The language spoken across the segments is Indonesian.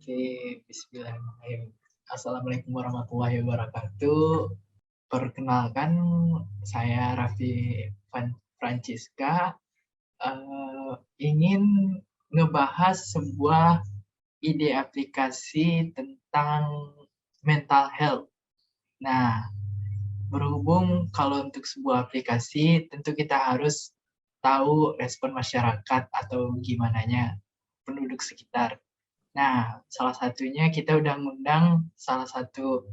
Oke, bismillahirrahmanirrahim. Assalamualaikum warahmatullahi wabarakatuh. Perkenalkan, saya Raffi Francisca, ingin ngebahas sebuah ide aplikasi tentang mental health. Nah, berhubung kalau untuk sebuah aplikasi, tentu kita harus tahu respon masyarakat atau gimananya penduduk sekitar. Nah, salah satunya kita udah ngundang salah satu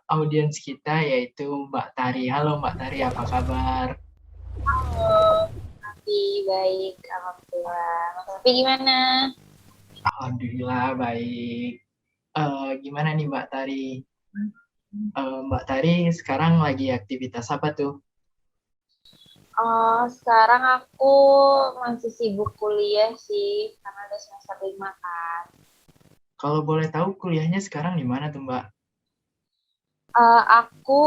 audiens kita yaitu Mbak Tari. Halo Mbak Tari, apa kabar? Halo, Raffi, baik, alhamdulillah. Mas Raffi gimana? Alhamdulillah baik. Gimana nih Mbak Tari? Mbak Tari sekarang lagi aktivitas apa tuh? Sekarang aku masih sibuk kuliah sih, karena udah semester 5 kan. Kalau boleh tahu kuliahnya sekarang di mana tuh Mbak? Aku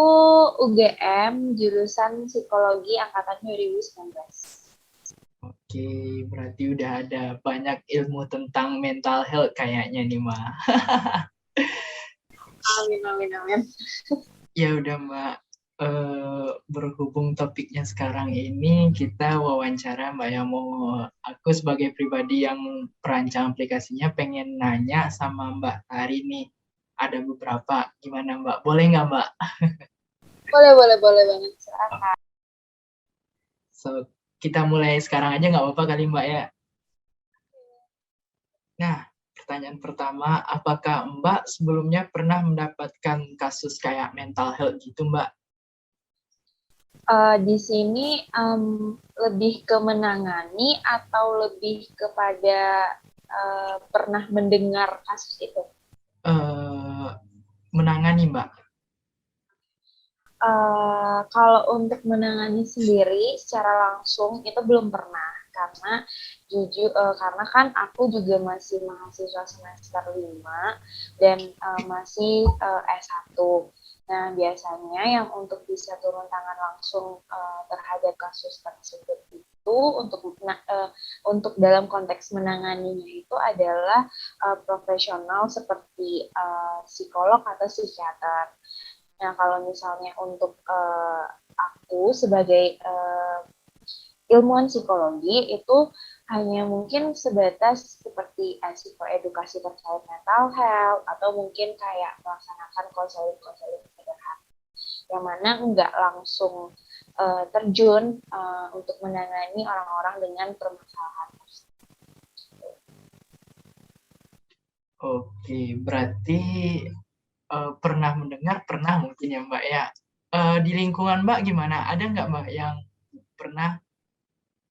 UGM, jurusan Psikologi Angkatan 2019. Oke, berarti udah ada banyak ilmu tentang mental health kayaknya nih Mbak. Amin, amin, amin. Ya udah Mbak, berhubung topiknya sekarang ini kita wawancara Mbak yang mau aku sebagai pribadi yang perancang aplikasinya pengen nanya sama Mbak Tari nih. Ada beberapa, gimana Mbak? Boleh nggak Mbak? Boleh banget. Silakan. So, kita mulai sekarang aja nggak apa-apa kali Mbak ya? Nah, pertanyaan pertama, apakah Mbak sebelumnya pernah mendapatkan kasus kayak mental health gitu Mbak? Di sini lebih ke menangani atau lebih kepada pernah mendengar kasus itu? Eh, Menangani Mbak. Kalau untuk menangani sendiri secara langsung itu belum pernah karena karena kan aku juga masih mahasiswa semester 5 dan masih S1. Nah, biasanya yang untuk bisa turun tangan langsung terhadap kasus tersebut itu untuk dalam konteks menanganinya itu adalah profesional seperti psikolog atau psikiater. Nah, kalau misalnya untuk aku sebagai ilmuwan psikologi itu hanya mungkin sebatas seperti psikoedukasi terkait mental health atau mungkin kayak melaksanakan konseling-konseling sederhana yang mana enggak langsung terjun untuk menangani orang-orang dengan permasalahan tersebut. Oke, berarti pernah mendengar, pernah mungkin ya Mbak ya. Di lingkungan Mbak gimana? Ada nggak Mbak yang pernah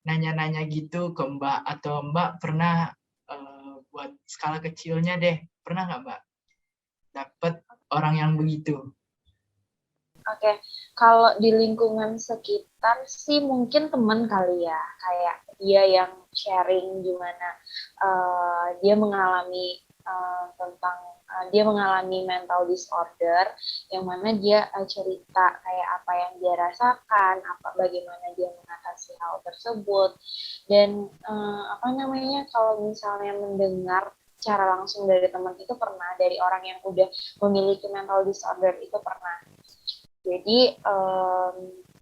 nanya-nanya gitu ke Mbak atau Mbak pernah buat skala kecilnya deh, pernah nggak Mbak dapat orang yang begitu? Oke, kalau di lingkungan sekitar sih mungkin teman kali ya, kayak dia yang sharing gimana dia mengalami dia mengalami mental disorder, yang mana dia cerita kayak apa yang dia rasakan, bagaimana dia mengatasi hal tersebut, dan apa namanya kalau misalnya mendengar secara langsung dari teman itu pernah, dari orang yang udah memiliki mental disorder itu pernah. Jadi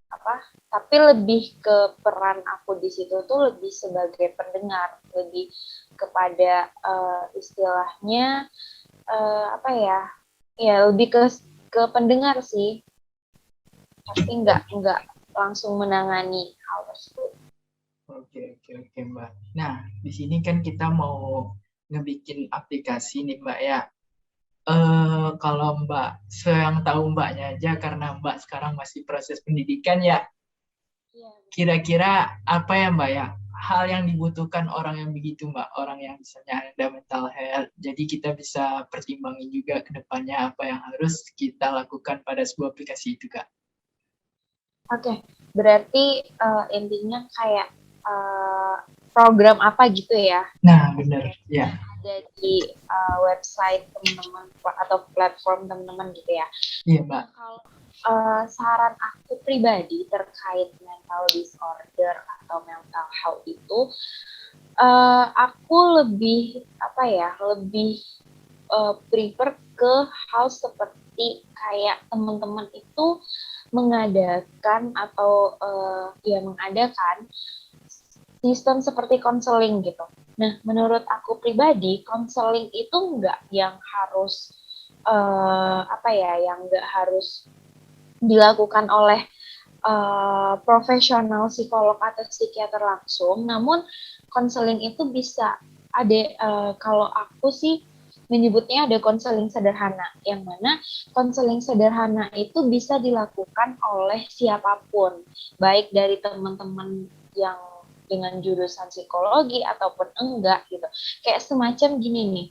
apa? Tapi lebih ke peran aku di situ tuh lebih sebagai pendengar, lebih kepada istilahnya apa ya? Ya lebih ke pendengar sih, tapi nggak langsung menangani hal tersebut. Oke, oke, oke Mbak. Nah, di sini kan kita mau ngebikin aplikasi nih Mbak ya. Kalau Mbak, yang tahu Mbaknya aja karena Mbak sekarang masih proses pendidikan ya, Iya. kira-kira apa ya Mbak ya? Hal yang dibutuhkan orang yang begitu Mbak, orang yang misalnya ada mental health. Jadi kita bisa pertimbangin juga ke depannya apa yang harus kita lakukan pada sebuah aplikasi itu Kak. Oke, berarti intinya kayak uh, program apa gitu ya? Nah, benar. Ya, Ada di website teman-teman atau platform teman-teman gitu ya. iya Mbak. Nah, kalau saran aku pribadi terkait mental disorder atau mental health itu, aku lebih apa apa ya, lebih prefer ke hal seperti kayak teman-teman itu mengadakan atau ya mengadakan sistem seperti konseling gitu. Nah, menurut aku pribadi, konseling itu enggak yang harus apa ya, yang enggak harus dilakukan oleh profesional psikolog atau psikiater langsung, namun konseling itu bisa ada, kalau aku sih menyebutnya ada konseling sederhana, yang mana konseling sederhana itu bisa dilakukan oleh siapapun, baik dari teman-teman yang dengan jurusan psikologi ataupun enggak gitu. Kayak semacam gini nih,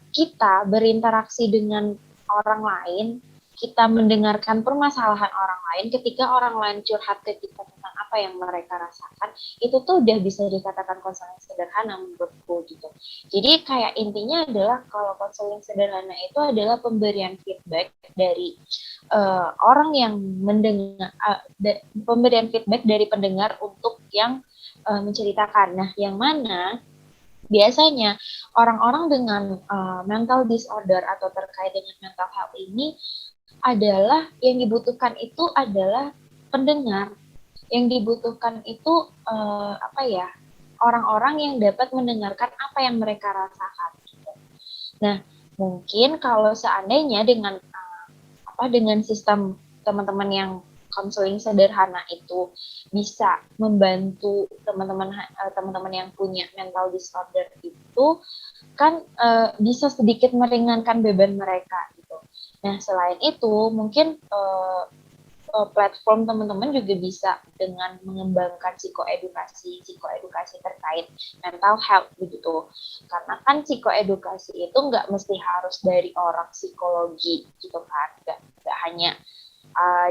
kita berinteraksi dengan orang lain, kita mendengarkan permasalahan orang lain, ketika orang lain curhat ke kita tentang apa yang mereka rasakan, itu tuh udah bisa dikatakan konseling sederhana menurutku gitu. Jadi kayak intinya adalah kalau konseling sederhana itu adalah pemberian feedback dari orang yang mendengar, pemberian feedback dari pendengar untuk yang menceritakan. Nah, yang mana biasanya orang-orang dengan mental disorder atau terkait dengan mental health ini adalah yang dibutuhkan itu adalah pendengar, yang dibutuhkan itu apa ya, orang-orang yang dapat mendengarkan apa yang mereka rasakan. Gitu. Nah, mungkin kalau seandainya dengan apa dengan sistem teman-teman yang konseling sederhana itu bisa membantu teman-teman yang punya mental disorder itu kan bisa sedikit meringankan beban mereka gitu. Nah, selain itu mungkin platform teman-teman juga bisa dengan mengembangkan psikoedukasi terkait mental health begitu. Karena kan psikoedukasi itu nggak mesti harus dari orang psikologi gitu kan, nggak hanya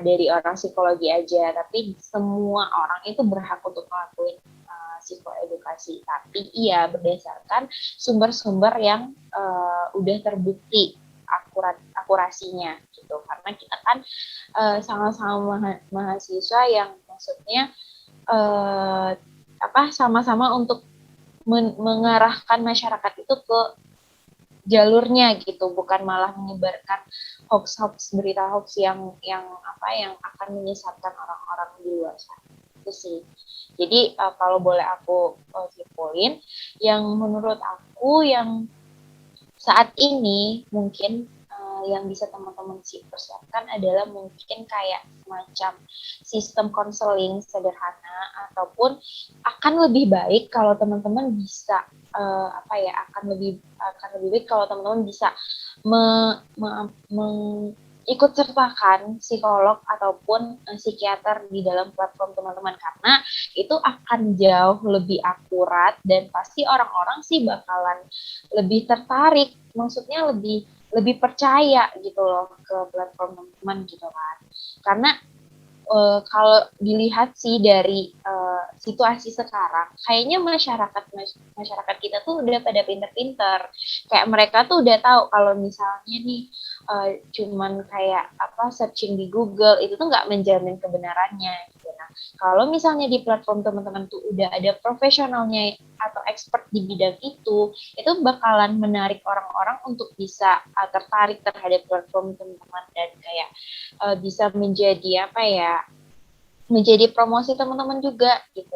dari orang psikologi aja, tapi semua orang itu berhak untuk melakukan psikoedukasi. Tapi iya berdasarkan sumber-sumber yang udah terbukti akurasinya gitu. Karena kita kan sama-sama mahasiswa yang maksudnya sama-sama untuk mengarahkan masyarakat itu ke jalurnya gitu, bukan malah menyebarkan hoax berita hoax yang akan menyesatkan orang-orang di luar sana. Itu sih. Jadi kalau boleh aku simpulin, yang menurut aku yang saat ini mungkin yang bisa teman-teman persiapkan adalah mungkin kayak semacam sistem konseling sederhana, ataupun akan lebih baik kalau teman-teman bisa akan lebih baik kalau teman-teman bisa ikut sertakan psikolog ataupun psikiater di dalam platform teman-teman, karena itu akan jauh lebih akurat dan pasti orang-orang sih bakalan lebih tertarik, maksudnya lebih percaya gitu loh ke platform teman-teman gitu kan. Karena kalau dilihat sih dari situasi sekarang, kayaknya masyarakat kita tuh udah pada pinter-pinter. Kayak mereka tuh udah tahu kalau misalnya nih cuman kayak searching di Google itu tuh nggak menjamin kebenarannya. Gitu. Nah, kalau misalnya di platform teman-teman tuh udah ada profesionalnya atau expert di bidang itu bakalan menarik orang-orang untuk bisa tertarik terhadap platform teman-teman dan kayak bisa menjadi menjadi promosi teman-teman juga gitu.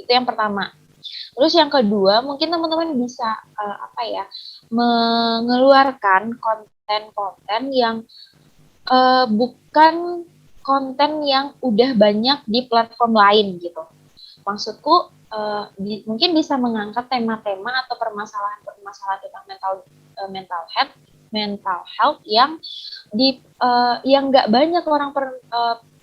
Itu yang pertama. Terus yang kedua, mungkin teman-teman bisa mengeluarkan konten-konten yang bukan konten yang udah banyak di platform lain gitu. Maksudku mungkin bisa mengangkat tema-tema atau permasalahan-permasalahan tentang mental health yang yang nggak banyak orang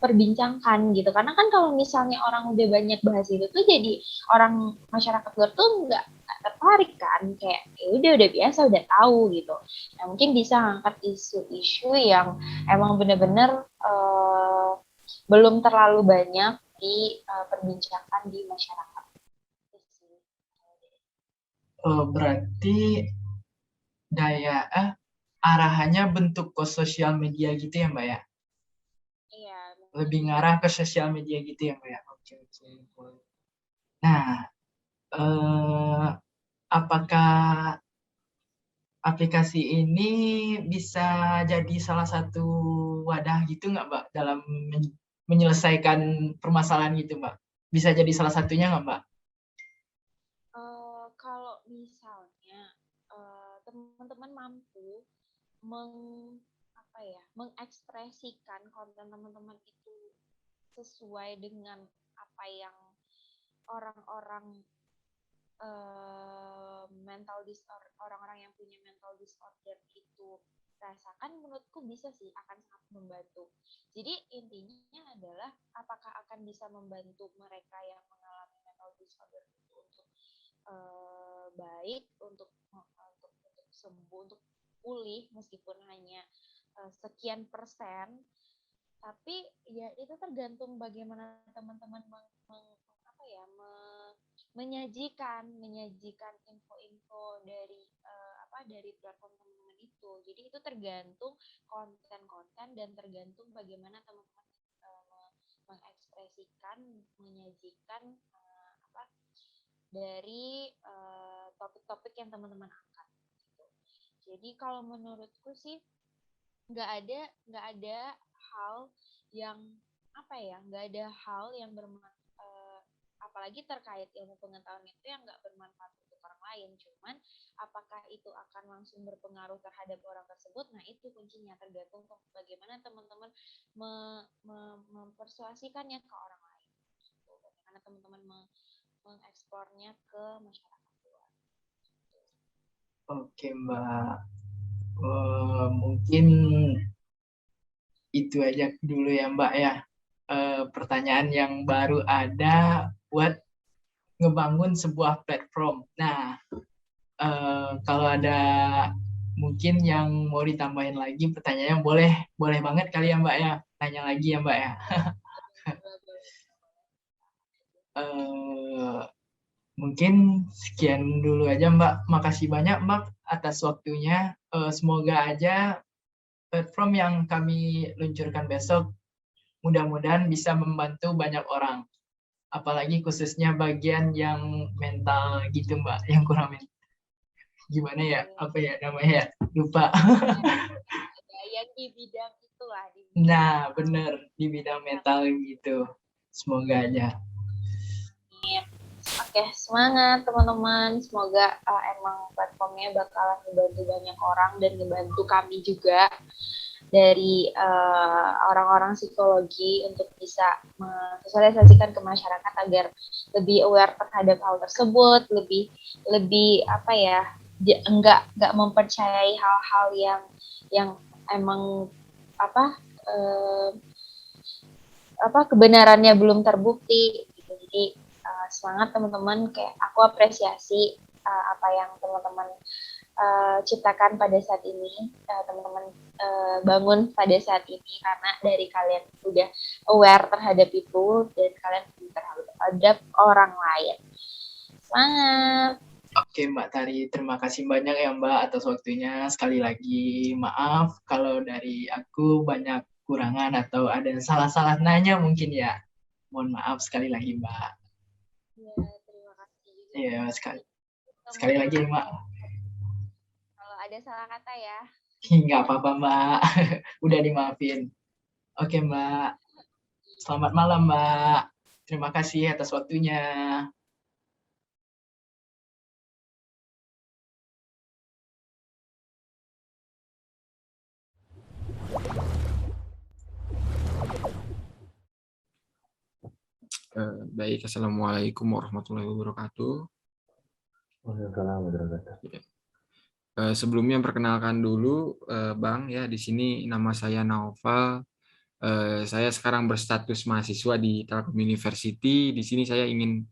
perbincangkan gitu. Karena kan kalau misalnya orang udah banyak bahas itu tuh jadi orang masyarakat luar tuh nggak tertarik kan, kayak udah biasa, udah tahu gitu. Nah, mungkin bisa ngangkat isu-isu yang emang bener-bener belum terlalu banyak diperbincangkan di masyarakat. Berarti arahannya bentuk ke sosial media gitu ya Mbak ya? Iya. Lebih ngarah ke sosial media gitu ya Mbak ya? Oke. Nah, apakah aplikasi ini bisa jadi salah satu wadah gitu nggak, Mbak, dalam menyelesaikan permasalahan gitu, Mbak? Bisa jadi salah satunya nggak, Mbak? Kalau misalnya teman-teman mampu meng mengekspresikan konten teman-teman itu sesuai dengan apa yang orang-orang orang-orang yang punya mental disorder itu rasakan, menurutku bisa sih, akan sangat membantu. Jadi intinya adalah apakah akan bisa membantu mereka yang mengalami mental disorder itu untuk baik, untuk sembuh, untuk pulih meskipun hanya sekian persen. Tapi ya itu tergantung bagaimana teman-teman menyajikan info-info dari dari platform teman-teman itu. Jadi itu tergantung konten-konten dan tergantung bagaimana teman-teman mengekspresikan, menyajikan dari topik-topik yang teman-teman angkat. Gitu. Jadi kalau menurutku sih nggak ada hal yang nggak ada hal yang apalagi terkait ilmu pengetahuan itu yang nggak bermanfaat untuk orang lain. Cuman apakah itu akan langsung berpengaruh terhadap orang tersebut? Nah itu kuncinya, tergantung bagaimana teman-teman mempersuasikannya ke orang lain. Gitu. Bagaimana teman-teman mengeksplornya ke masyarakat luar. Oke, Mbak. Mungkin itu aja dulu ya, Mbak ya. Pertanyaan yang baru ada buat ngebangun sebuah platform. Nah, kalau ada mungkin yang mau ditambahin lagi pertanyaannya, boleh boleh banget kali ya, Mbak ya. Tanya lagi ya, Mbak ya. Eh, Mungkin sekian dulu aja, Mbak. Makasih banyak, Mbak, atas waktunya. Semoga aja platform yang kami luncurkan besok mudah-mudahan bisa membantu banyak orang. Apalagi khususnya bagian yang mental gitu, Mbak, yang kurang gimana ya, apa ya namanya ya, lupa. Yang di bidang itulah. Nah, bener, di bidang mental gitu. Semoga aja. Oke, semangat teman-teman. Semoga emang platformnya bakalan ngebantu banyak orang dan ngebantu kami juga dari orang-orang psikologi untuk bisa mensosialisasikan ke masyarakat agar lebih aware terhadap hal tersebut, lebih enggak mempercayai hal-hal yang emang kebenarannya belum terbukti gitu. Jadi semangat teman-teman, kayak aku apresiasi apa yang teman-teman ciptakan pada saat ini, teman-teman bangun pada saat ini, karena dari kalian udah aware terhadap itu dan kalian terhadap orang lain. Semangat. Oke, Mbak Tari, terima kasih banyak ya, Mbak, atas waktunya. Sekali lagi maaf kalau dari aku banyak kurangan atau ada salah-salah nanya mungkin ya. Mohon maaf sekali lagi, Mbak. Ya, terima kasih juga. Iya, sekali lagi, Mbak. Kalau ada salah kata ya. Nggak apa-apa, Mbak. Udah dimaafin. Oke, Mbak. Selamat malam, Mbak. Terima kasih atas waktunya. Baik, Assalamualaikum warahmatullahi wabarakatuh. Waalaikumsalam warahmatullahi wabarakatuh. Sebelumnya perkenalkan dulu, Bang, ya, di sini nama saya Naufal. Saya sekarang berstatus mahasiswa di Telkom University. Di sini saya ingin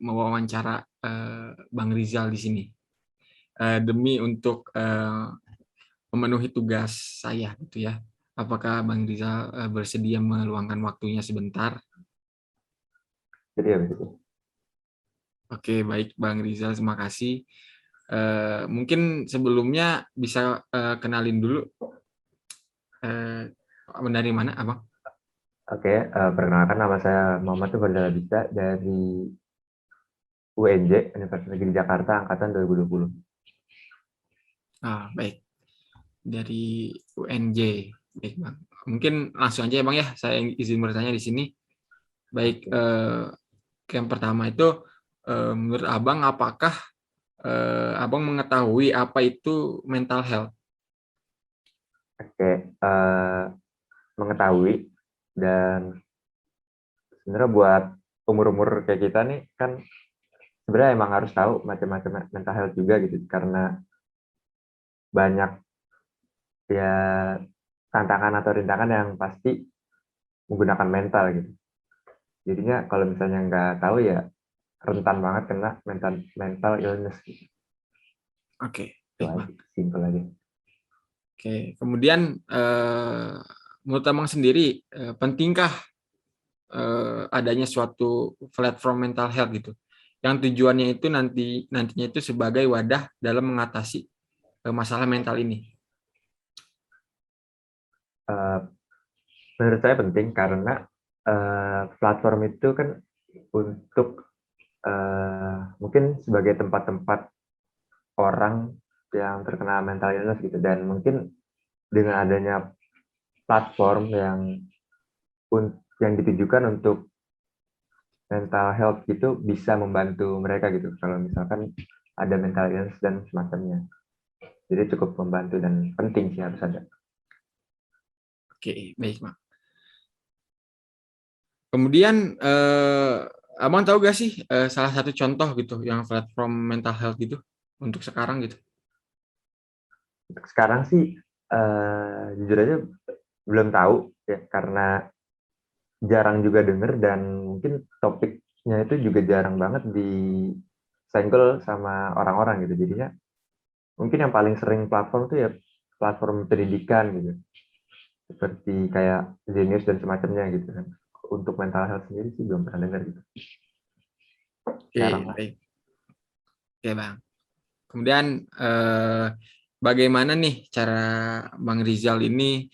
mewawancara Bang Rizal di sini demi untuk memenuhi tugas saya, gitu ya. Apakah Bang Rizal bersedia meluangkan waktunya sebentar? Jadi ya begitu. Oke, baik Bang Rizal, terima kasih. Mungkin sebelumnya bisa kenalin dulu dari mana, Abang? Oke, perkenalkan nama saya Muhammad Tufail Bisa dari UNJ, Universitas Negeri Jakarta, angkatan 2020. Baik. Dari UNJ. Baik, Bang. Mungkin langsung aja ya, Bang ya. Saya izin bertanya di sini. Baik, yang pertama itu menurut Abang apakah Abang mengetahui apa itu mental health? Oke, mengetahui, dan sebenarnya buat umur-umur kayak kita nih kan sebenarnya emang harus tahu macam-macam mental health juga gitu, karena banyak ya tantangan atau rintangan yang pasti menggunakan mental gitu. Jadinya kalau misalnya nggak tahu ya rentan banget kena mental illness gitu. Oke, Itu baik, aja, Bang. simple aja. Oke, kemudian menurut Abang sendiri pentingkah adanya suatu platform mental health gitu, yang tujuannya itu nantinya itu sebagai wadah dalam mengatasi masalah mental ini? Menurut saya penting karena platform itu kan untuk mungkin sebagai tempat-tempat orang yang terkena mental illness gitu, dan mungkin dengan adanya platform yang ditujukan untuk mental health gitu bisa membantu mereka gitu kalau misalkan ada mental illness dan semacamnya. Jadi cukup membantu dan penting sih, harus ada. Oke, baik, Bang. Kemudian Abang tahu gak sih salah satu contoh gitu yang platform mental health gitu untuk sekarang gitu? Untuk sekarang sih jujur aja belum tahu ya, karena jarang juga denger, dan mungkin topiknya itu juga jarang banget disenggol sama orang-orang gitu. Jadinya mungkin yang paling sering platform tuh ya platform pendidikan gitu, seperti kayak Genius dan semacamnya gitu kan. Untuk mental health sendiri sih belum pernah dengar gitu. Oke, Jarang lah. baik. Oke, Bang. Kemudian bagaimana nih cara Bang Rizal ini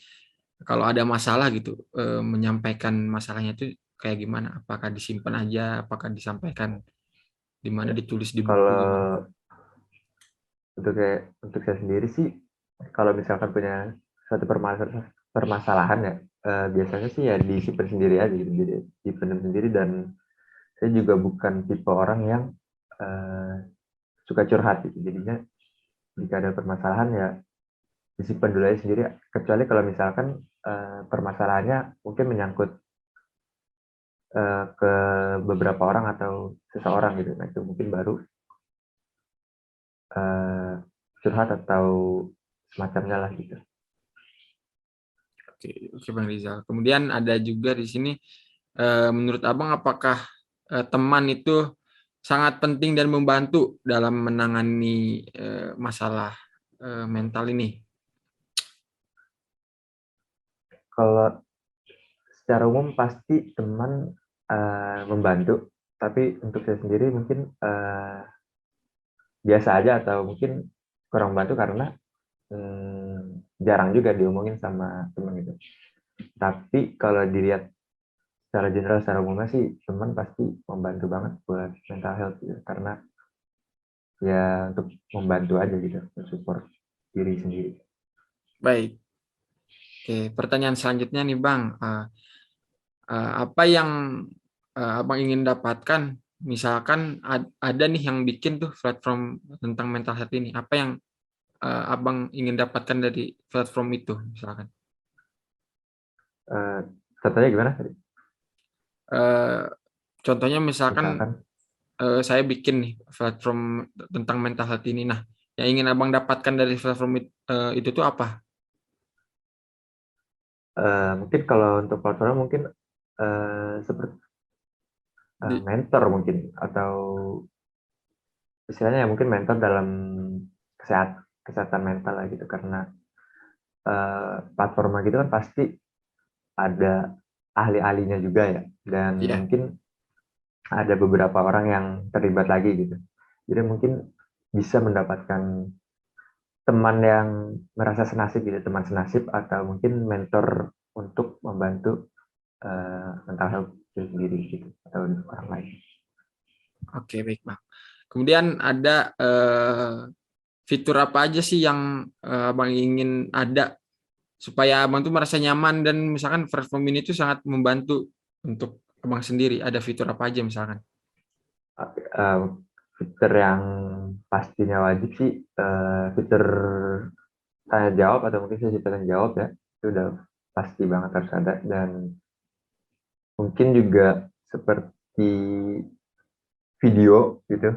kalau ada masalah gitu menyampaikan masalahnya itu kayak gimana? Apakah disimpan aja? Apakah disampaikan di mana, ditulis di buku gimana? Kalau untuk saya sendiri sih, kalau misalkan punya suatu permasalahan ya, biasanya sih ya disimpan sendiri aja gitu, jadi dipendam sendiri. Dan saya juga bukan tipe orang yang suka curhat gitu. Jadinya jika ada permasalahan ya disimpan dulu aja sendiri, kecuali kalau misalkan permasalahannya mungkin menyangkut ke beberapa orang atau seseorang gitu. Nah itu mungkin baru curhat atau semacamnya lah gitu. Oke, Bang Rizal. Kemudian ada juga di sini, menurut Abang apakah teman itu sangat penting dan membantu dalam menangani masalah mental ini? Kalau secara umum pasti teman membantu, tapi untuk saya sendiri mungkin biasa aja, atau mungkin kurang membantu karena jarang juga diomongin sama teman gitu. Tapi kalau dilihat secara general, secara umumnya sih teman pasti membantu banget buat mental health gitu, karena ya untuk membantu aja gitu, support diri sendiri. Baik. Oke, pertanyaan selanjutnya nih Bang, apa yang Abang ingin dapatkan? Misalkan ada nih yang bikin tuh platform tentang mental health ini, apa yang Abang ingin dapatkan dari platform itu, misalkan? Contohnya gimana tadi? Contohnya misalkan Misalkan saya bikin nih platform tentang mental health ini. Nah, yang ingin Abang dapatkan dari platform itu tuh apa? mungkin kalau untuk platform mungkin seperti mentor mungkin, atau istilahnya ya mungkin mentor dalam kesehatan mental lah gitu, karena platform gitu kan pasti ada ahli-ahlinya juga ya, dan Ya, mungkin ada beberapa orang yang terlibat lagi gitu. Jadi mungkin bisa mendapatkan teman yang merasa senasib gitu, teman senasib, atau mungkin mentor untuk membantu mental health sendiri gitu, atau orang lain. Oke, baik Bang. Kemudian ada fitur apa aja sih yang Abang ingin ada supaya Abang tuh merasa nyaman dan misalkan platform ini tuh sangat membantu untuk Abang sendiri. Ada fitur apa aja misalkan? Eh, Fitur yang pastinya wajib sih, fitur tanya jawab atau mungkin sesi tanya jawab ya, itu udah pasti banget harus ada. Dan mungkin juga seperti video gitu,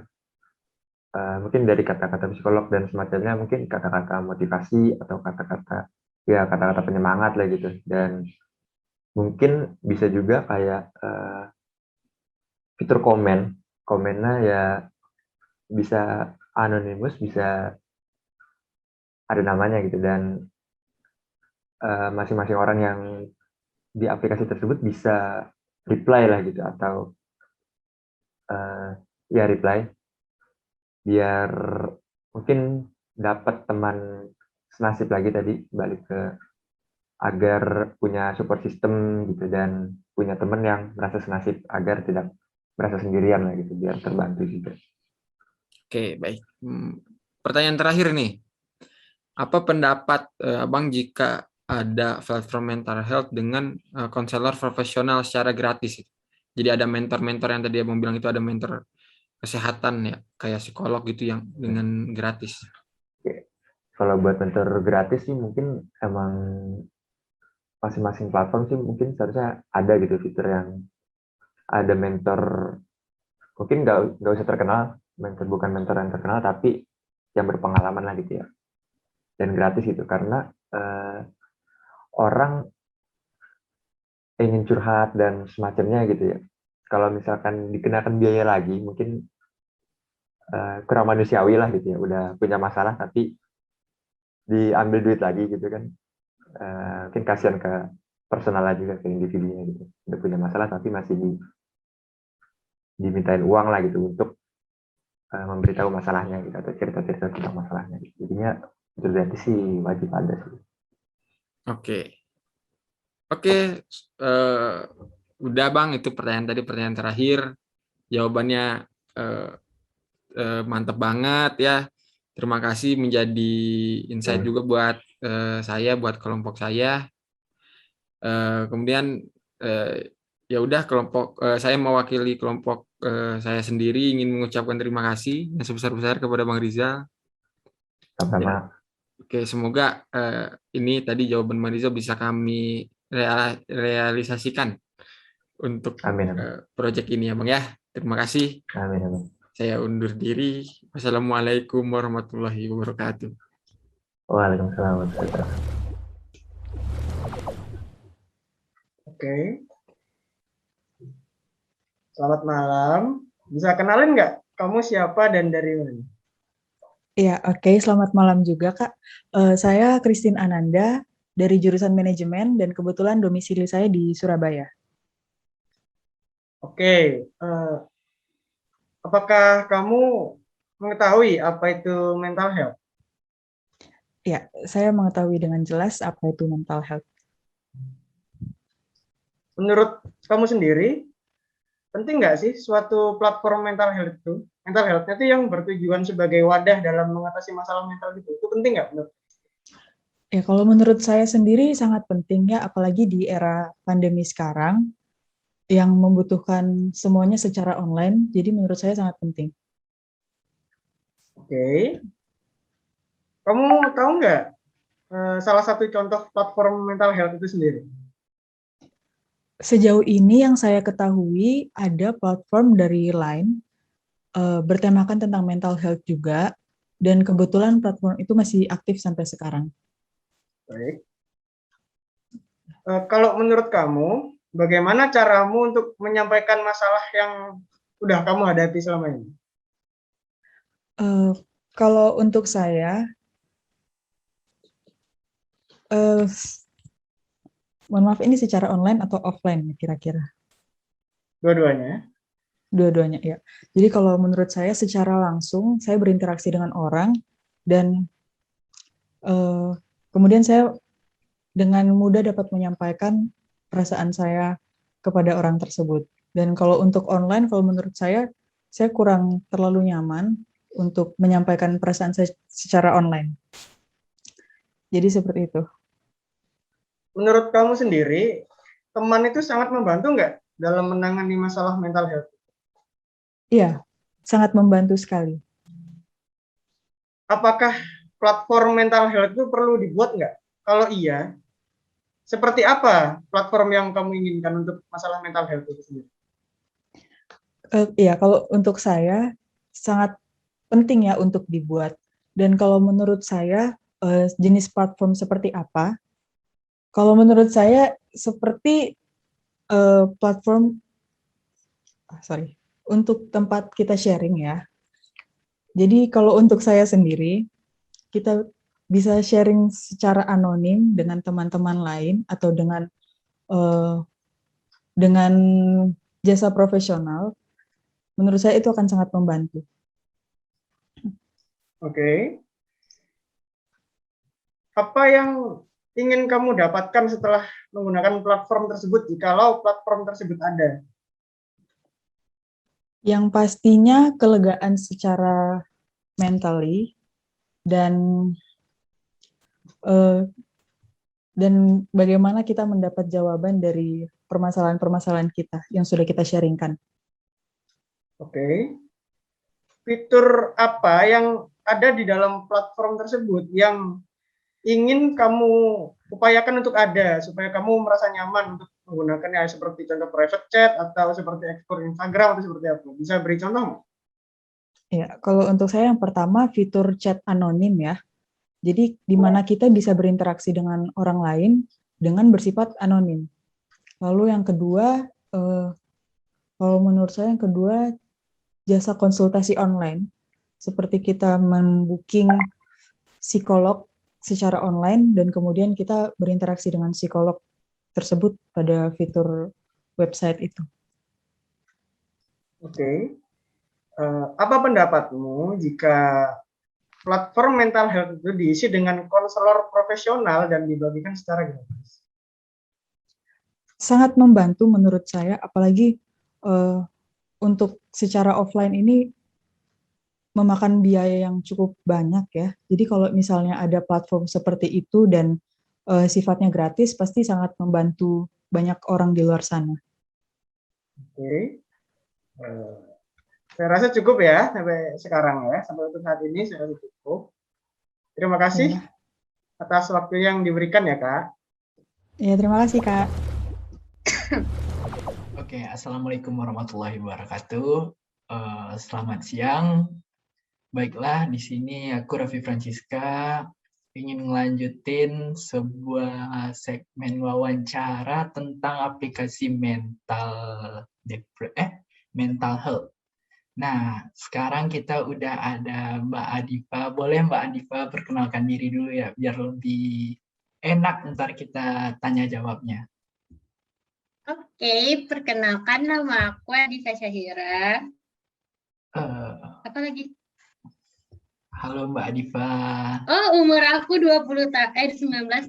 mungkin dari kata-kata psikolog dan semacamnya, mungkin kata-kata motivasi atau kata-kata ya kata-kata penyemangat lah gitu. Dan mungkin bisa juga kayak fitur komennya ya bisa anonimus, bisa ada namanya gitu. Dan masing-masing orang yang di aplikasi tersebut bisa reply lah gitu, atau ya reply, biar mungkin dapat teman senasib lagi, tadi balik ke agar punya support system gitu, dan punya teman yang merasa senasib agar tidak merasa sendirian lah gitu, biar terbantu juga. Oke, baik. Pertanyaan terakhir nih. Apa pendapat Abang jika ada platform mental health dengan konselor profesional secara gratis? Jadi ada mentor-mentor yang tadi Abang bilang, itu ada mentor kesehatan ya, kayak psikolog gitu yang dengan gratis. Oke. Kalau buat mentor gratis sih mungkin emang masing-masing platform sih mungkin seharusnya ada gitu fitur yang ada mentor, mungkin nggak usah terkenal, bukan mentor yang terkenal, tapi yang berpengalaman lah gitu ya, dan gratis gitu, karena orang ingin curhat dan semacamnya gitu ya. Kalau misalkan dikenakan biaya lagi, mungkin kurang manusiawi lah gitu ya. Udah punya masalah tapi diambil duit lagi gitu kan. Mungkin kasihan ke personalnya juga, ke individunya gitu. Udah punya masalah tapi masih dimintain uang lah gitu untuk memberitahu masalahnya gitu, atau cerita-cerita tentang masalahnya gitu. Jadinya itu berarti sih wajib ada sih. Oke. Oke, udah Bang, itu pertanyaan terakhir. Jawabannya mantap banget ya. Terima kasih, menjadi insight juga buat saya, buat kelompok saya. Kemudian ya udah, saya mewakili kelompok saya sendiri ingin mengucapkan terima kasih yang sebesar-besar kepada Bang Rizal. Sama-sama. Ya. Oke, semoga ini tadi jawaban Bang Rizal bisa kami realisasikan untuk Amin. proyek ini ya Bang ya. Terima kasih. Amin. Saya undur diri. Wassalamualaikum warahmatullahi wabarakatuh. Waalaikumsalam warahmatullahi wabarakatuh. Oke. Selamat malam. Bisa kenalin nggak kamu siapa dan dari mana? Ya, oke. Selamat malam juga, Kak. Saya Christine Ananda dari jurusan manajemen dan kebetulan domisili saya di Surabaya. Oke. Apakah kamu mengetahui apa itu mental health? Ya, saya mengetahui dengan jelas apa itu mental health. Menurut kamu sendiri, penting nggak sih suatu platform mental health itu? Mental health-nya itu yang bertujuan sebagai wadah dalam mengatasi masalah mental gitu. Itu penting nggak menurut? Ya, kalau menurut saya sendiri sangat penting ya, apalagi di era pandemi sekarang yang membutuhkan semuanya secara online. Jadi menurut saya sangat penting. Oke. Kamu tahu nggak salah satu contoh platform mental health itu sendiri? Sejauh ini yang saya ketahui ada platform dari Line bertemakan tentang mental health juga, dan kebetulan platform itu masih aktif sampai sekarang. Baik. Kalau menurut kamu, bagaimana caramu untuk menyampaikan masalah yang udah kamu hadapi selama ini? Kalau untuk saya, mohon maaf, ini secara online atau offline kira-kira? Dua-duanya. Dua-duanya ya. Jadi kalau menurut saya secara langsung saya berinteraksi dengan orang dan kemudian saya dengan mudah dapat menyampaikan perasaan saya kepada orang tersebut. Dan kalau untuk online, kalau menurut saya saya kurang terlalu nyaman untuk menyampaikan perasaan saya secara online. Jadi seperti itu. Menurut kamu sendiri, teman itu sangat membantu nggak dalam menangani masalah mental health? Iya, sangat membantu sekali. Apakah platform mental health itu perlu dibuat nggak? Kalau iya, seperti apa platform yang kamu inginkan untuk masalah mental health itu sendiri? Iya, kalau untuk saya sangat penting ya untuk dibuat. Dan kalau menurut saya jenis platform seperti apa? Kalau menurut saya seperti platform, untuk tempat kita sharing ya. Jadi kalau untuk saya sendiri, kita bisa sharing secara anonim dengan teman-teman lain atau dengan jasa profesional. Menurut saya itu akan sangat membantu. Oke. Apa yang ingin kamu dapatkan setelah menggunakan platform tersebut, jikalau platform tersebut ada? Yang pastinya kelegaan secara mentally dan bagaimana kita mendapat jawaban dari permasalahan-permasalahan kita yang sudah kita sharingkan. Oke. Fitur apa yang ada di dalam platform tersebut yang ingin kamu upayakan untuk ada supaya kamu merasa nyaman untuk menggunakannya, seperti contoh private chat atau seperti explore Instagram atau seperti apa? Bisa beri contoh nggak? Ya, kalau untuk saya yang pertama fitur chat anonim ya. Jadi di mana kita bisa berinteraksi dengan orang lain dengan bersifat anonim. Lalu yang kedua, kalau menurut saya yang kedua jasa konsultasi online. Seperti kita membooking psikolog secara online dan kemudian kita berinteraksi dengan psikolog tersebut pada fitur website itu. Oke. Apa pendapatmu jika platform mental health itu diisi dengan konselor profesional dan dibagikan secara gratis? Sangat membantu menurut saya, apalagi untuk secara offline ini memakan biaya yang cukup banyak ya. Jadi kalau misalnya ada platform seperti itu dan sifatnya gratis, pasti sangat membantu banyak orang di luar sana. Oke. Saya rasa cukup ya sampai sekarang ya. Sampai untuk saat ini saya rasa cukup. Terima kasih atas waktu yang diberikan ya, Kak. Ya, terima kasih, Kak. Oke, Assalamualaikum warahmatullahi wabarakatuh. Selamat siang. Baiklah, di sini aku Raffi Francisca ingin melanjutin sebuah segmen wawancara tentang aplikasi mental health. Nah, sekarang kita udah ada Mbak Adifa. Boleh Mbak Adifa perkenalkan diri dulu ya, biar lebih enak ntar kita tanya jawabnya. Oke, perkenalkan nama aku Adifa Syahira. Apa lagi? Halo Mbak Adifa. Oh, umur aku 19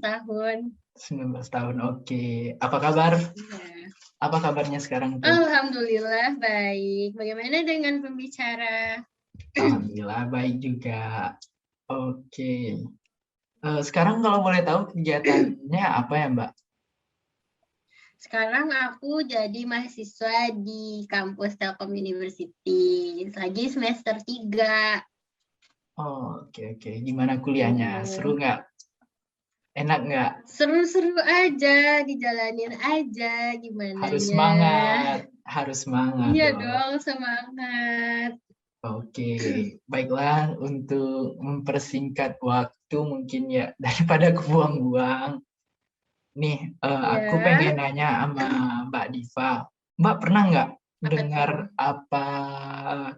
tahun. 19 tahun, oke. Apa kabar? Ya. Apa kabarnya sekarang tuh? Alhamdulillah baik. Bagaimana dengan pembicara? Alhamdulillah baik juga. Oke. Sekarang kalau boleh tahu kegiatannya apa ya Mbak? Sekarang aku jadi mahasiswa di kampus Telkom University. Lagi semester 3. Oh, oke. Gimana kuliahnya? Seru nggak? Enak nggak? Seru-seru aja, dijalanin aja gimana. Harus semangat. Iya dong, semangat. Oke, baiklah, untuk mempersingkat waktu mungkin ya daripada kebuang-buang. Nih, aku pengen nanya sama Mbak Diva. Mbak pernah nggak dengar apa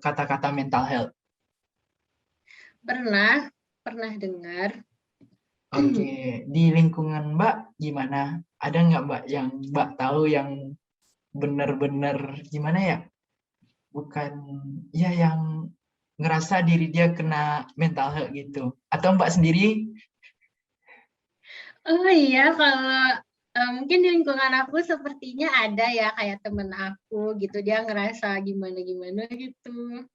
kata-kata mental health? Pernah dengar. Oke, di lingkungan Mbak gimana? Ada nggak Mbak yang Mbak tahu yang benar-benar gimana ya? Bukan ya yang ngerasa diri dia kena mental health gitu. Atau Mbak sendiri? Oh iya, kalau mungkin mungkin di lingkungan aku sepertinya ada ya kayak temen aku gitu, dia ngerasa gimana-gimana gitu.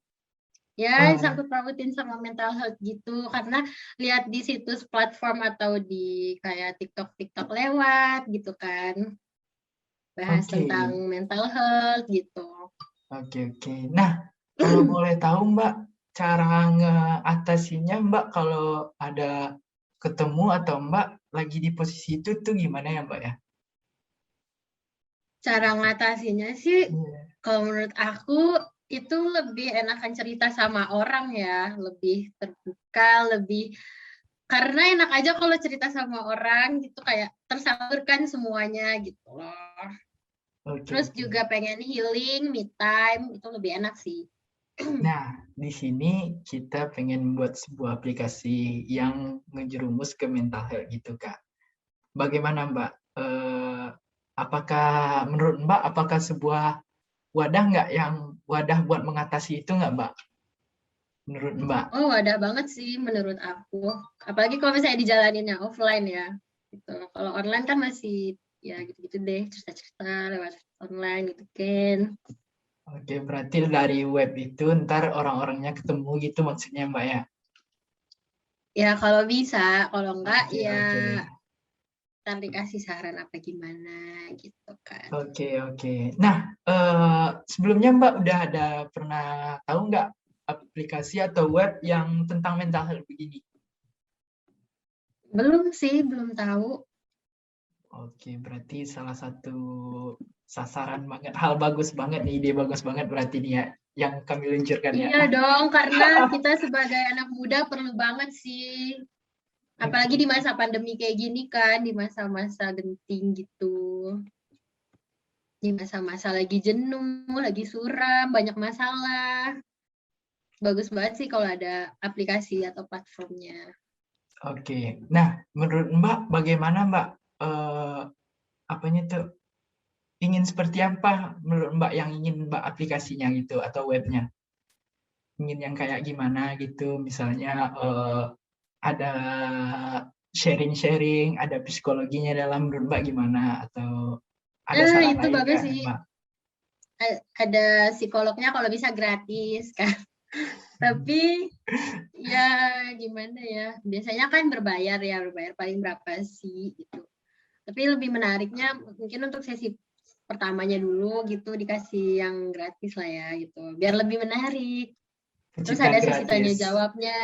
Ya, Oh, sangkut pautin sama mental health gitu, karena lihat di situs platform atau di kayak TikTok lewat gitu kan, bahas oke. tentang mental health gitu. Oke. Nah, kalau boleh tahu Mbak, cara ngeatasinya Mbak kalau ada ketemu atau Mbak lagi di posisi itu tuh gimana ya Mbak ya? Cara ngatasinya sih, Iya. kalau menurut aku itu lebih enakan cerita sama orang ya, lebih terbuka, lebih karena enak aja kalau cerita sama orang gitu kayak tersalurkan semuanya gitu loh. Terus Oke. juga pengen healing, me time, itu lebih enak sih. Nah, di sini kita pengen buat sebuah aplikasi yang ngejerumus ke mental health gitu Kak. Bagaimana Mbak? Apakah menurut Mbak apakah sebuah wadah nggak yang wadah buat mengatasi itu nggak Mbak? Menurut Mbak? Oh, ada banget sih menurut aku. Apalagi kalau misalnya dijalaninnya offline ya. Gitu. Kalau online kan masih ya gitu-gitu deh, cerita-cerita lewat online gitu kan. Oke, berarti dari web itu ntar orang-orangnya ketemu gitu maksudnya Mbak ya? Ya kalau bisa, kalau enggak Oke. ya ntar dikasih saran apa gimana gitu kan. Oke. Nah, sebelumnya Mbak udah ada pernah tahu nggak aplikasi atau web yang tentang mental health begini? Belum sih, belum tahu. Oke, berarti salah satu sasaran banget, hal bagus banget nih, ide bagus banget berarti nih ya, yang kami luncurkan ya. Iya dong, karena kita sebagai anak muda perlu banget sih. Apalagi di masa pandemi kayak gini kan, di masa-masa genting gitu. Di masa-masa lagi jenuh, lagi suram, banyak masalah. Bagus banget sih kalau ada aplikasi atau platformnya. Oke, nah menurut Mbak bagaimana Mbak? Apanya tuh? Ingin seperti apa menurut Mbak yang ingin Mbak aplikasinya gitu atau webnya? Ingin yang kayak gimana gitu, misalnya ada sharing-sharing, ada psikologinya dalam menurut Mbak gimana? Atau ada Nah, saran itu lain bagus nggak sih. Mbak? Ada psikolognya kalau bisa gratis kan. Tapi ya gimana ya, biasanya kan berbayar paling berapa sih gitu. Tapi lebih menariknya mungkin untuk sesi pertamanya dulu gitu dikasih yang gratis lah ya gitu, biar lebih menarik. Terus Pecinta ada sesi tanya gratis. jawabnya,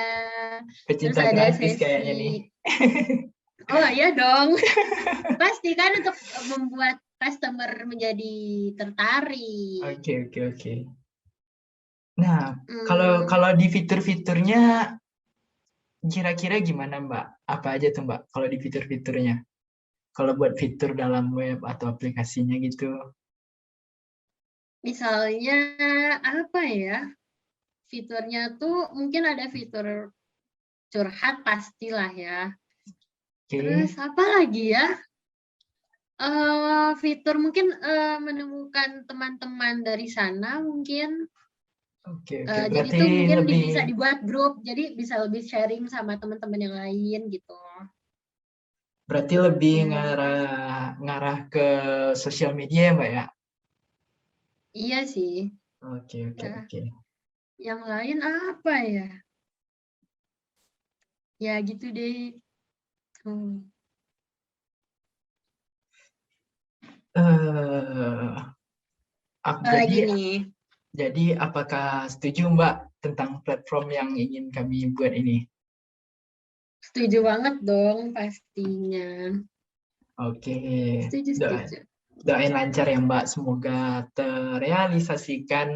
terus Pecinta ada gratis kayaknya nih. sesi oh iya dong. Pasti kan untuk membuat customer menjadi tertarik. Oke. Nah, kalau di fitur-fiturnya kira-kira gimana Mbak? Apa aja tuh Mbak kalau di fitur-fiturnya? Kalau buat fitur dalam web atau aplikasinya gitu. Misalnya apa ya? Fiturnya tuh mungkin ada fitur curhat pastilah ya. Oke. Terus apa lagi ya? Fitur mungkin menemukan teman-teman dari sana mungkin. Oke. Jadi Berarti tuh mungkin lebih bisa dibuat grup, jadi bisa lebih sharing sama teman-teman yang lain gitu. ngarah ke sosial media ya Mbak ya? Iya sih. Oke. Yang lain apa ya? Ya gitu deh. Lagi nih. Jadi apakah setuju Mbak tentang platform yang ingin kami buat ini? Setuju banget dong pastinya. Oke. Setuju. Doain lancar ya Mbak, semoga terrealisasikan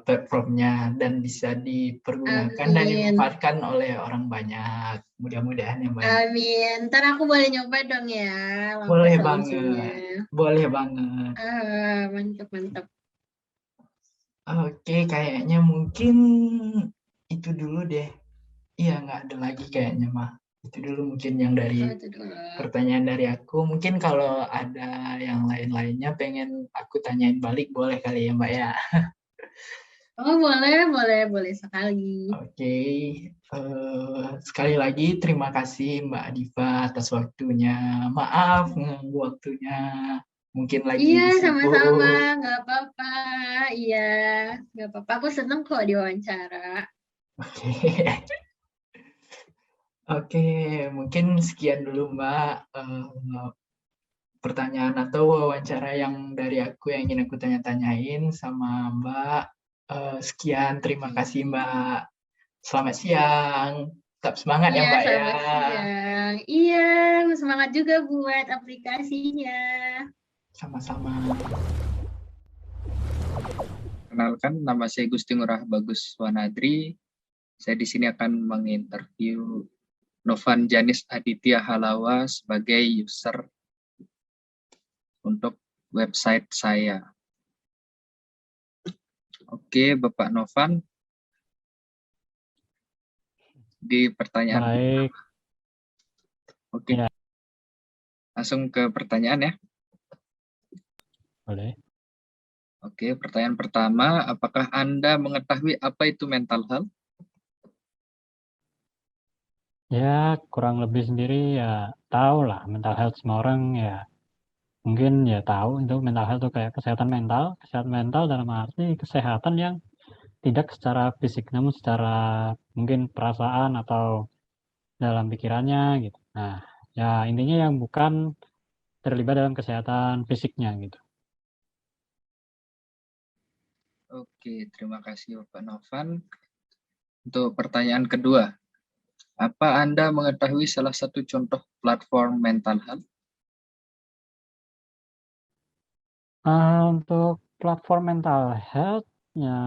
platformnya dan bisa dipergunakan dan Amin. dimanfaatkan oleh orang banyak. Mudah-mudahan ya Mbak. Amin. Ntar aku boleh nyoba dong ya. Boleh Solusinya. banget. Mantap. Oke, kayaknya mungkin itu dulu deh. Iya, nggak ada lagi kayaknya mah. Itu dulu mungkin yang dari pertanyaan dari aku. Mungkin kalau ada yang lain-lainnya pengen aku tanyain balik, boleh kali ya Mbak ya? Oh, boleh sekali. Oke, sekali lagi terima kasih Mbak Diva atas waktunya. Maaf mengganggu waktunya, mungkin Iya, lagi sama-sama, sibuk. nggak apa-apa. Iya, nggak apa-apa. Aku seneng kok diwawancara. Oke, oke, mungkin sekian dulu Mbak. Pertanyaan atau wawancara yang dari aku yang ingin aku tanya-tanyain sama Mbak. Sekian, terima kasih Mbak. Selamat siang. Tetap semangat ya Iya, Mbak ya. selamat siang. Iya, semangat juga buat aplikasinya. Sama-sama. Kenalkan, nama saya Gusti Ngurah Bagus Wanadri. Saya di sini akan menginterview Novan Janis Aditya Halawa sebagai user untuk website saya. Oke, Bapak Novan. Di pertanyaan. Baik. Oke. Ya. Langsung ke pertanyaan ya. Boleh. Oke, pertanyaan pertama, apakah Anda mengetahui apa itu mental health? Ya, kurang lebih sendiri ya tahu lah mental health, semua orang ya mungkin ya tahu itu mental health itu kayak kesehatan mental dalam arti kesehatan yang tidak secara fisik namun secara mungkin perasaan atau dalam pikirannya gitu. Nah, ya intinya yang bukan terlibat dalam kesehatan fisiknya gitu. Oke, terima kasih Bapak Novan. Untuk pertanyaan kedua, apa Anda mengetahui salah satu contoh platform mental health? Untuk platform mental health ya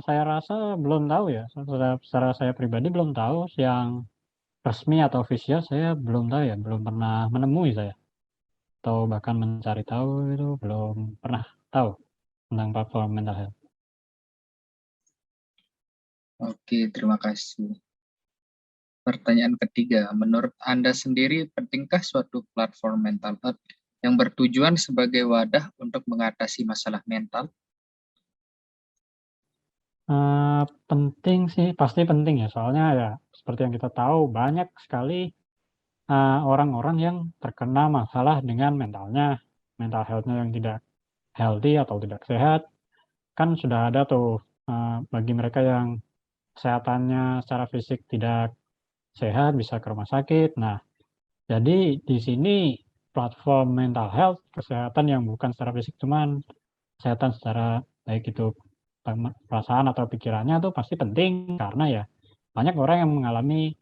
saya rasa belum tahu ya. Secara saya pribadi belum tahu yang resmi atau official, saya belum tahu ya, belum pernah menemui saya. Atau bahkan mencari tahu itu belum pernah tahu tentang platform mental health. Oke, terima kasih. Pertanyaan ketiga, menurut Anda sendiri pentingkah suatu platform mental health yang bertujuan sebagai wadah untuk mengatasi masalah mental? Penting sih, pasti penting ya, soalnya ya seperti yang kita tahu banyak sekali orang-orang yang terkena masalah dengan mental health-nya yang tidak healthy atau tidak sehat. Kan sudah ada tuh bagi mereka yang kesehatannya secara fisik tidak sehat bisa ke rumah sakit. Nah, jadi di sini platform mental health, kesehatan yang bukan secara fisik, cuman kesehatan secara baik itu perasaan atau pikirannya tuh pasti penting karena ya banyak orang yang mengalami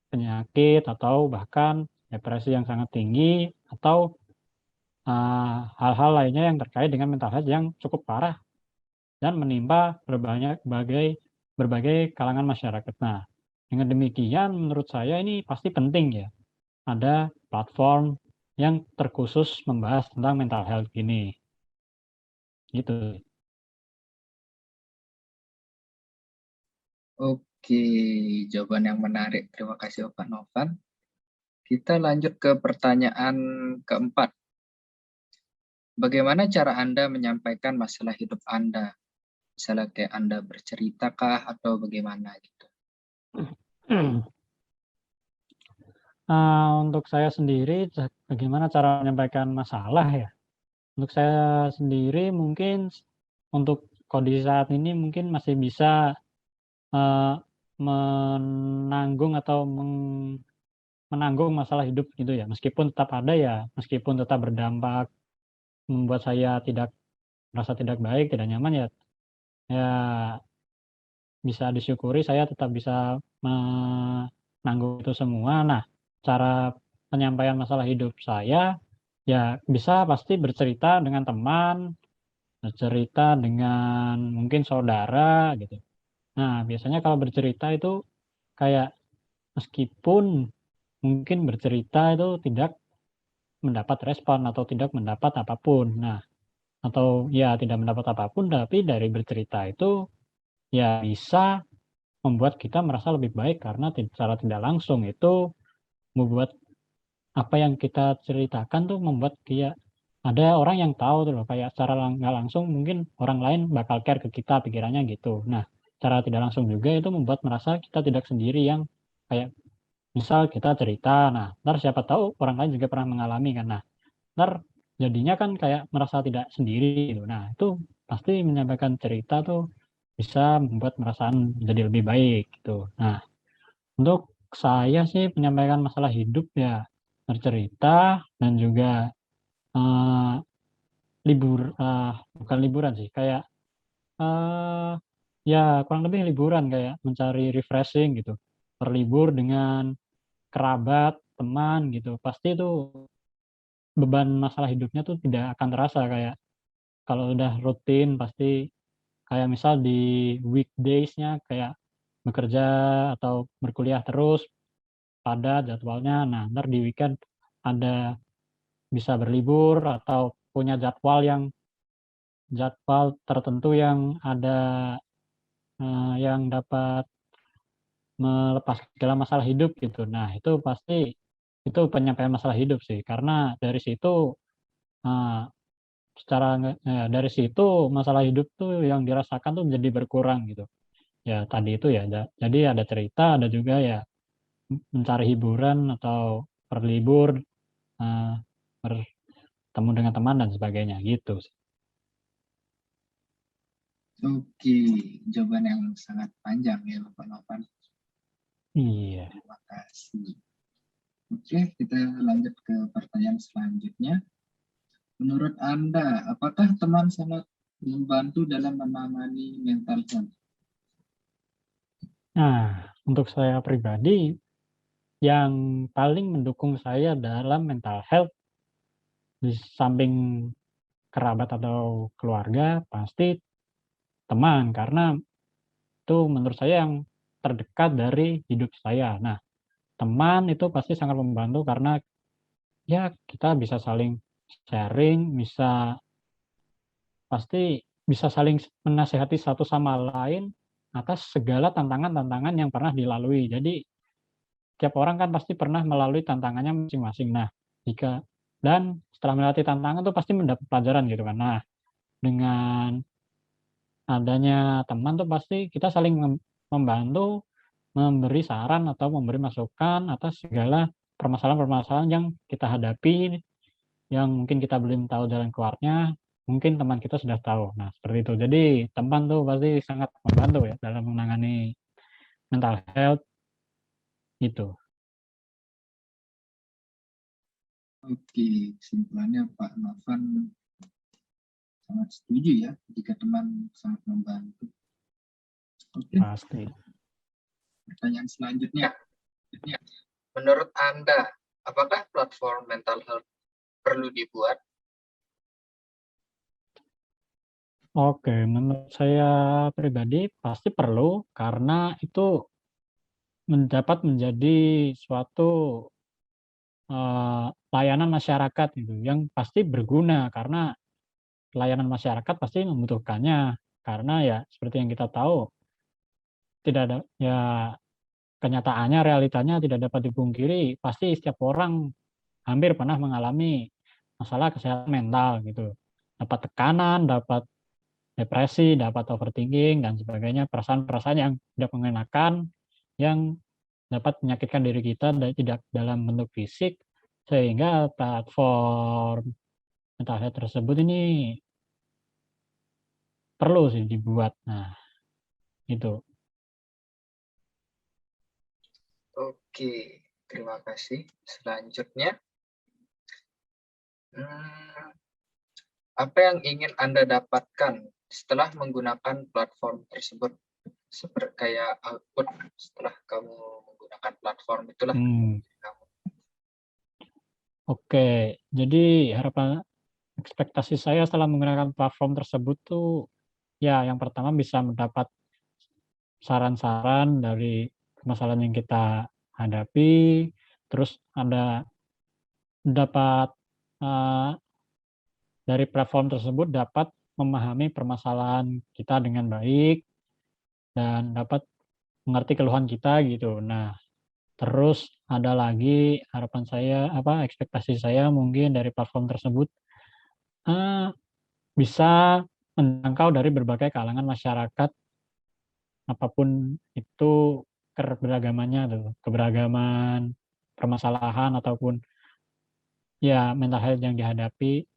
penyakit atau bahkan depresi yang sangat tinggi atau hal-hal lainnya yang terkait dengan mental health yang cukup parah dan menimpa berbagai kalangan masyarakat. Nah, dengan demikian menurut saya ini pasti penting ya, ada platform yang terkhusus membahas tentang mental health ini. Gitu. Oke, jawaban yang menarik. Terima kasih Bapak Novan. Kita lanjut ke pertanyaan keempat. Bagaimana cara Anda menyampaikan masalah hidup Anda? Misalnya kayak Anda berceritakah atau bagaimana gitu? Untuk saya sendiri, bagaimana cara menyampaikan masalah ya? Untuk saya sendiri mungkin untuk kondisi saat ini mungkin masih bisa menanggung atau menanggung masalah hidup gitu ya. Meskipun tetap ada ya, meskipun tetap berdampak membuat saya merasa tidak baik, tidak nyaman ya, ya bisa disyukuri saya tetap bisa menanggung itu semua. Nah, cara penyampaian masalah hidup saya, ya bisa pasti bercerita dengan teman, bercerita dengan mungkin saudara gitu. Nah, biasanya kalau bercerita itu kayak meskipun mungkin bercerita itu tidak mendapat respon atau tidak mendapat apapun. Nah, atau ya tidak mendapat apapun, tapi dari bercerita itu ya bisa membuat kita merasa lebih baik karena secara tidak langsung itu membuat apa yang kita ceritakan tuh membuat ada orang yang tahu tuh loh, kayak secara nggak langsung mungkin orang lain bakal care ke kita, pikirannya gitu. Nah, cara tidak langsung juga itu membuat merasa kita tidak sendiri, yang kayak misal kita cerita, nah ntar siapa tahu orang lain juga pernah mengalami kan. Nah, ntar jadinya kan kayak merasa tidak sendiri gitu. Nah, itu pasti menyampaikan cerita tuh bisa membuat perasaan jadi lebih baik gitu. Nah, untuk saya sih menyampaikan masalah hidup ya bercerita dan juga eh, bukan liburan sih, kayak eh ya kurang lebih liburan, kayak mencari refreshing gitu. Berlibur dengan kerabat, teman gitu. Pasti itu beban masalah hidupnya tuh tidak akan terasa, kayak kalau udah rutin pasti kayak misal di weekdays-nya kayak bekerja atau berkuliah terus padat jadwalnya. Nah, ntar di weekend ada bisa berlibur atau punya jadwal tertentu yang ada yang dapat melepas segala masalah hidup gitu. Nah, itu pasti itu penyampaian masalah hidup sih, karena dari situ eee, dari situ masalah hidup tuh yang dirasakan tuh menjadi berkurang gitu. Ya tadi itu ya, jadi ada cerita, ada juga ya mencari hiburan atau berlibur, eee, bertemu dengan teman dan sebagainya gitu sih. Oke, jawaban yang sangat panjang ya Bapak Novan. Iya. Terima kasih. Oke, kita lanjut ke pertanyaan selanjutnya. Menurut Anda, apakah teman sangat membantu dalam menangani mental health? Nah, untuk saya pribadi, yang paling mendukung saya dalam mental health di samping kerabat atau keluarga, pasti teman, karena itu menurut saya yang terdekat dari hidup saya. Nah, teman itu pasti sangat membantu karena ya kita bisa saling sharing, pasti bisa saling menasehati satu sama lain atas segala tantangan-tantangan yang pernah dilalui. Jadi tiap orang kan pasti pernah melalui tantangannya masing-masing. Nah, dan setelah melewati tantangan tuh pasti mendapat pelajaran gitu kan. Nah, dengan adanya teman tuh pasti kita saling membantu, memberi saran atau memberi masukan atas segala permasalahan-permasalahan yang kita hadapi, yang mungkin kita belum tahu jalan keluarnya, mungkin teman kita sudah tahu. Nah, seperti itu. Jadi teman tuh pasti sangat membantu ya dalam menangani mental health itu. Oke, kesimpulannya Pak Novan sangat setuju ya jika teman sangat membantu. Oke, Pasti. pertanyaan selanjutnya. Menurut Anda, apakah platform mental health perlu dibuat? Oke, menurut saya pribadi pasti perlu, karena itu dapat menjadi suatu layanan masyarakat gitu, yang pasti berguna, karena layanan masyarakat pasti membutuhkannya. Karena ya seperti yang kita tahu, tidak ada ya kenyataannya, realitanya tidak dapat dipungkiri, pasti setiap orang hampir pernah mengalami masalah kesehatan mental gitu. Dapat tekanan, dapat depresi, dapat overthinking dan sebagainya, perasaan-perasaan yang tidak mengenakan, yang dapat menyakitkan diri kita dan tidak dalam bentuk fisik, sehingga platform mental health tersebut ini perlu sih dibuat. Nah, itu. Oke, terima kasih. Selanjutnya, apa yang ingin Anda dapatkan setelah menggunakan platform tersebut? Seperti kayak output setelah kamu menggunakan platform itulah. Oke, jadi ekspektasi saya setelah menggunakan platform tersebut tuh, ya yang pertama bisa mendapat saran-saran dari permasalahan yang kita hadapi, terus dapat dari platform tersebut dapat memahami permasalahan kita dengan baik dan dapat mengerti keluhan kita gitu. Nah, terus ada lagi harapan saya, ekspektasi saya mungkin dari platform tersebut bisa menjangkau dari berbagai kalangan masyarakat, apapun itu keberagamannya tuh, keberagaman permasalahan ataupun ya mental health yang dihadapi,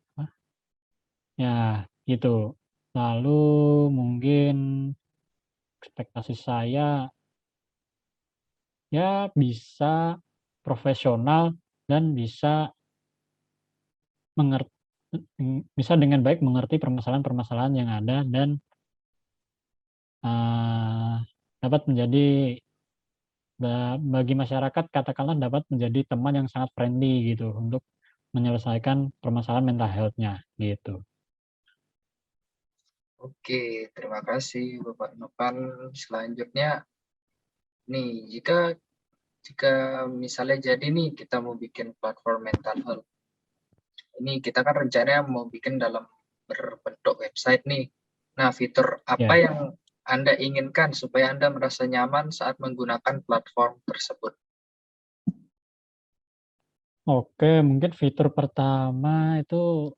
ya gitu. Lalu mungkin ekspektasi saya ya bisa profesional dan bisa bisa dengan baik mengerti permasalahan-permasalahan yang ada dan dapat menjadi bagi masyarakat katakanlah dapat menjadi teman yang sangat friendly gitu untuk menyelesaikan permasalahan mental health-nya gitu. Oke, terima kasih Bapak Novan. Selanjutnya nih, jika misalnya jadi nih kita mau bikin platform mental health. Ini kita kan rencananya mau bikin dalam berbentuk website nih. Nah, fitur apa yang Anda inginkan supaya Anda merasa nyaman saat menggunakan platform tersebut? Oke, mungkin fitur pertama itu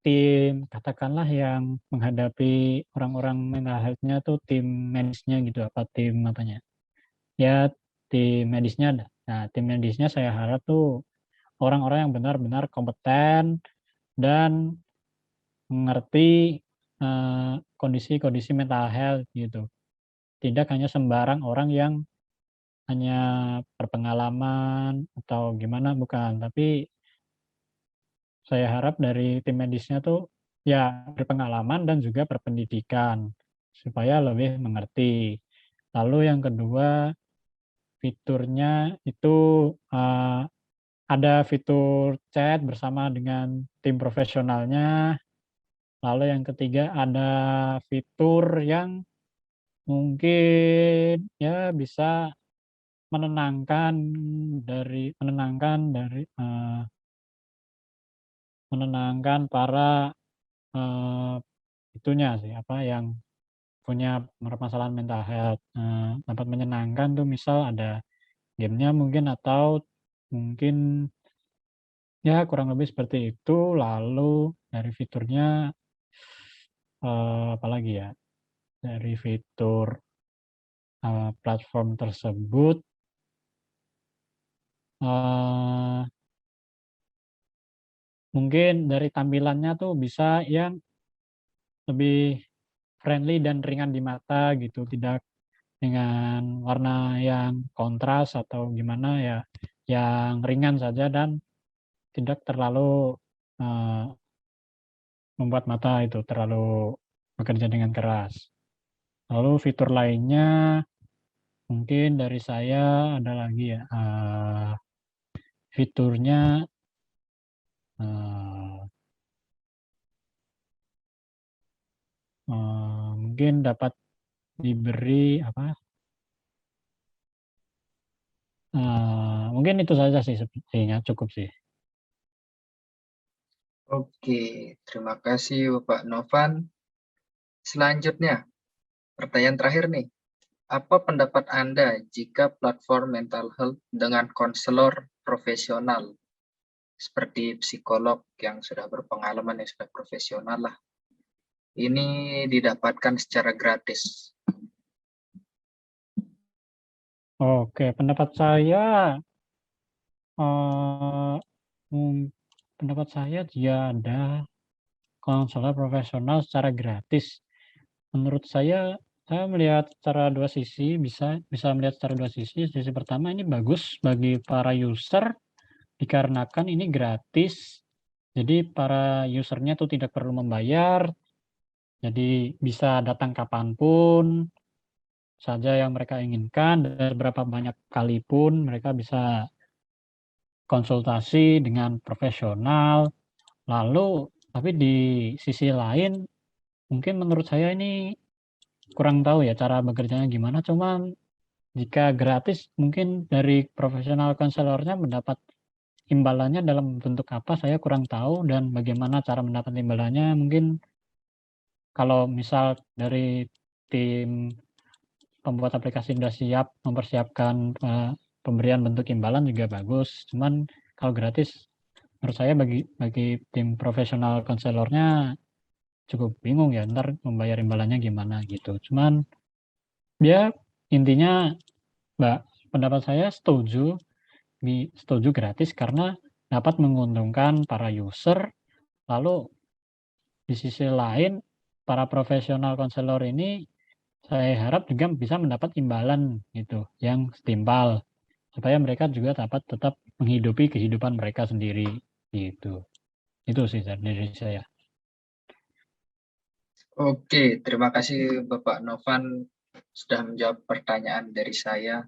tim, katakanlah yang menghadapi orang-orang mental health-nya tuh tim medisnya gitu, apa tim apanya. Ya, tim medisnya ada. Nah, tim medisnya saya harap tuh orang-orang yang benar-benar kompeten dan mengerti kondisi-kondisi mental health gitu. Tidak hanya sembarang orang yang hanya berpengalaman atau gimana, bukan. Tapi saya harap dari tim medisnya tuh ya berpengalaman dan juga berpendidikan supaya lebih mengerti. Lalu yang kedua, fiturnya itu ada fitur chat bersama dengan tim profesionalnya. Lalu yang ketiga ada fitur yang mungkin ya bisa menenangkan para itunya sih apa yang punya permasalahan mental health, dapat menyenangkan tuh misal ada game-nya mungkin atau mungkin ya kurang lebih seperti itu. Lalu dari fiturnya apalagi ya, dari fitur platform tersebut mungkin dari tampilannya tuh bisa yang lebih friendly dan ringan di mata gitu, tidak dengan warna yang kontras atau gimana ya, yang ringan saja dan tidak terlalu membuat mata itu terlalu bekerja dengan keras. Lalu fitur lainnya mungkin dari saya ada lagi ya, fiturnya mungkin dapat diberi apa? Mungkin itu saja sih sepertinya cukup sih. Oke, terima kasih Bapak Novan. Selanjutnya, pertanyaan terakhir nih. Apa pendapat Anda jika platform mental health dengan konselor profesional seperti psikolog yang sudah berpengalaman, yang sudah profesional lah, ini didapatkan secara gratis? Oke, pendapat saya dia ada konselor profesional secara gratis. Menurut saya melihat secara dua sisi, bisa melihat secara dua sisi. Sisi pertama ini bagus bagi para user dikarenakan ini gratis. Jadi para usernya tuh tidak perlu membayar. Jadi bisa datang kapanpun saja yang mereka inginkan dan berapa banyak kali pun mereka bisa konsultasi dengan profesional. Lalu tapi di sisi lain mungkin menurut saya ini kurang tahu ya cara bekerjanya gimana, cuman jika gratis mungkin dari profesional konselornya mendapat imbalannya dalam bentuk apa saya kurang tahu, dan bagaimana cara mendapat imbalannya mungkin kalau misal dari tim pembuat aplikasi sudah siap mempersiapkan pemberian bentuk imbalan juga bagus, cuman kalau gratis menurut saya bagi tim profesional konselornya cukup bingung ya, ntar membayar imbalannya gimana gitu. Cuman dia intinya, Mbak, pendapat saya setuju gratis karena dapat menguntungkan para user. Lalu di sisi lain para profesional konselor ini saya harap juga bisa mendapat imbalan gitu yang setimpal supaya mereka juga dapat tetap menghidupi kehidupan mereka sendiri gitu. Itu sih dari saya. Oke, terima kasih Bapak Novan sudah menjawab pertanyaan dari saya.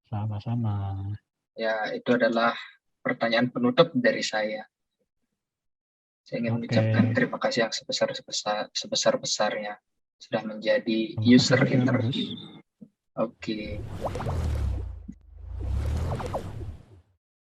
Sama-sama. Ya, itu adalah pertanyaan penutup dari saya. Saya ingin mengucapkan terima kasih yang sebesar-besarnya sudah menjadi user interview. Oke.